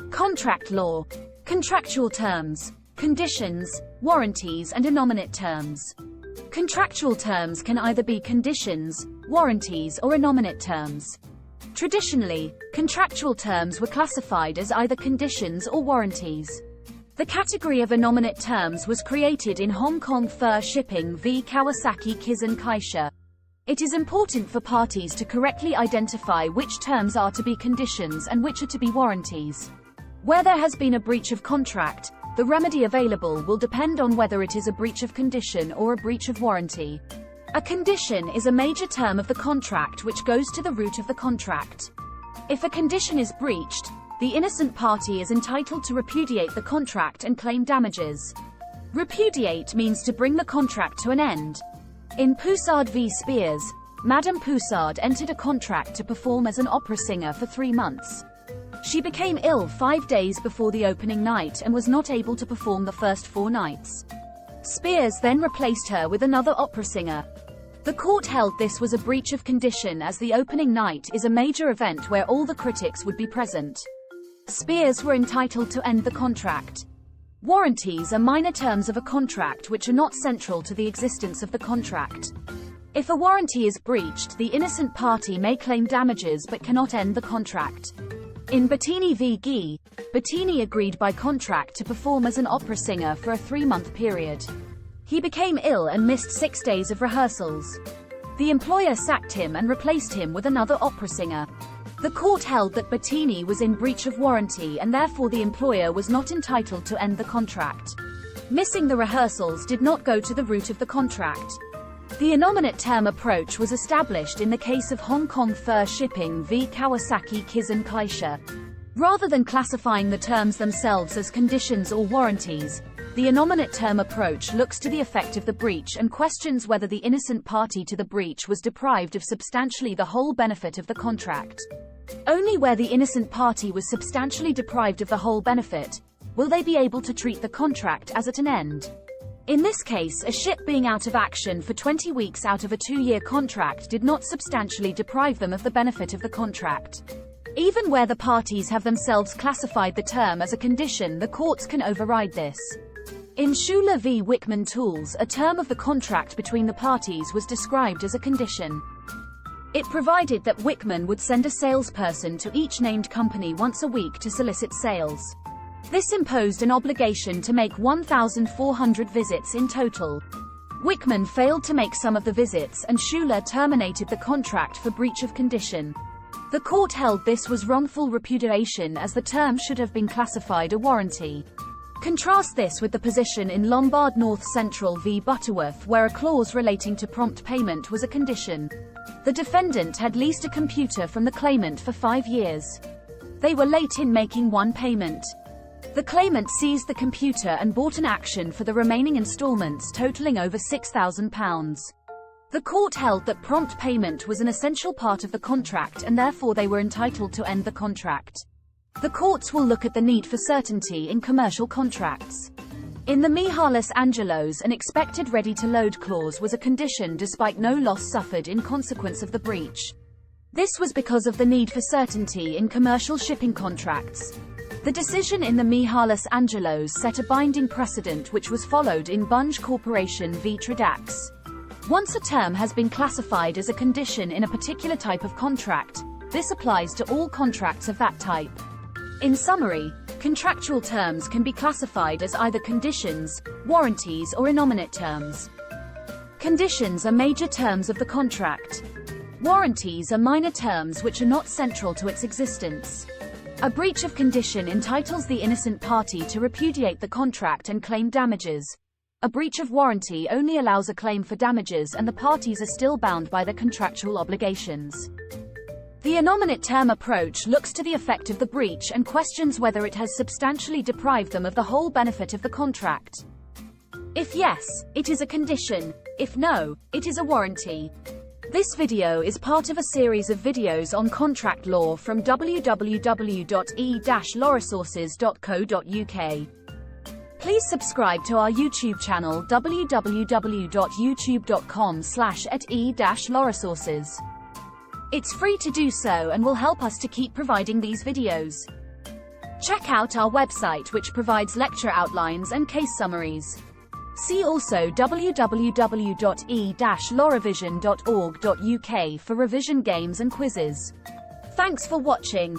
Contract law. Contractual terms, conditions, warranties and innominate terms. Contractual terms can either be conditions, warranties or innominate terms. Traditionally, contractual terms were classified as either conditions or warranties. The category of innominate terms was created in Hong Kong Fur Shipping v. Kawasaki Kizun Kaisha. It is important for parties to correctly identify which terms are to be conditions and which are to be warranties. Where there has been a breach of contract, the remedy available will depend on whether it is a breach of condition or a breach of warranty. A condition is a major term of the contract which goes to the root of the contract. If a condition is breached, the innocent party is entitled to repudiate the contract and claim damages. Repudiate means to bring the contract to an end. In Poussard v. Spears, Madame Poussard entered a contract to perform as an opera singer for 3 months. She became ill 5 days before the opening night and was not able to perform the first 4 nights. Spears then replaced her with another opera singer. The court held this was a breach of condition as the opening night is a major event where all the critics would be present. Spears were entitled to end the contract. Warranties are minor terms of a contract which are not central to the existence of the contract. If a warranty is breached, the innocent party may claim damages but cannot end the contract. In Bettini v. Guy, Bettini agreed by contract to perform as an opera singer for a 3-month period. He became ill and missed 6 days of rehearsals. The employer sacked him and replaced him with another opera singer. The court held that Bettini was in breach of warranty and therefore the employer was not entitled to end the contract. Missing the rehearsals did not go to the root of the contract. The innominate term approach was established in the case of Hong Kong Fur Shipping v. Kawasaki Kizun Kaisha. Rather than classifying the terms themselves as conditions or warranties, the innominate term approach looks to the effect of the breach and questions whether the innocent party to the breach was deprived of substantially the whole benefit of the contract. Only where the innocent party was substantially deprived of the whole benefit will they be able to treat the contract as at an end. In this case, a ship being out of action for 20 weeks out of a 2-year contract did not substantially deprive them of the benefit of the contract. Even where the parties have themselves classified the term as a condition, the courts can override this. In Schuler v. Wickman Tools, a term of the contract between the parties was described as a condition. It provided that Wickman would send a salesperson to each named company once a week to solicit sales. This imposed an obligation to make 1,400 visits in total. Wickman failed to make some of the visits and Schuler terminated the contract for breach of condition. The court held this was wrongful repudiation as the term should have been classified a warranty. Contrast this with the position in Lombard North Central v. Butterworth where a clause relating to prompt payment was a condition. The defendant had leased a computer from the claimant for 5 years. They were late in making one payment. The claimant seized the computer and bought an action for the remaining installments totaling over £6,000. The court held that prompt payment was an essential part of the contract and therefore they were entitled to end the contract. The courts will look at the need for certainty in commercial contracts. In the Mihalis Angelos, an expected ready-to-load clause was a condition despite no loss suffered in consequence of the breach. This was because of the need for certainty in commercial shipping contracts. The decision in the Mihalis Angelos set a binding precedent which was followed in Bunge Corporation v. Tradax. Once a term has been classified as a condition in a particular type of contract, this applies to all contracts of that type. In summary, contractual terms can be classified as either conditions, warranties or innominate terms. Conditions are major terms of the contract. Warranties are minor terms which are not central to its existence. A breach of condition entitles the innocent party to repudiate the contract and claim damages. A breach of warranty only allows a claim for damages and the parties are still bound by their contractual obligations. The innominate term approach looks to the effect of the breach and questions whether it has substantially deprived them of the whole benefit of the contract. If yes, it is a condition. If no, it is a warranty. This video is part of a series of videos on contract law from www.e-lawresources.co.uk. Please subscribe to our YouTube channel www.youtube.com/e-lawresources. It's free to do so and will help us to keep providing these videos. Check out our website, which provides lecture outlines and case summaries. See also www.e-lawrevision.org.uk for revision games and quizzes. Thanks for watching.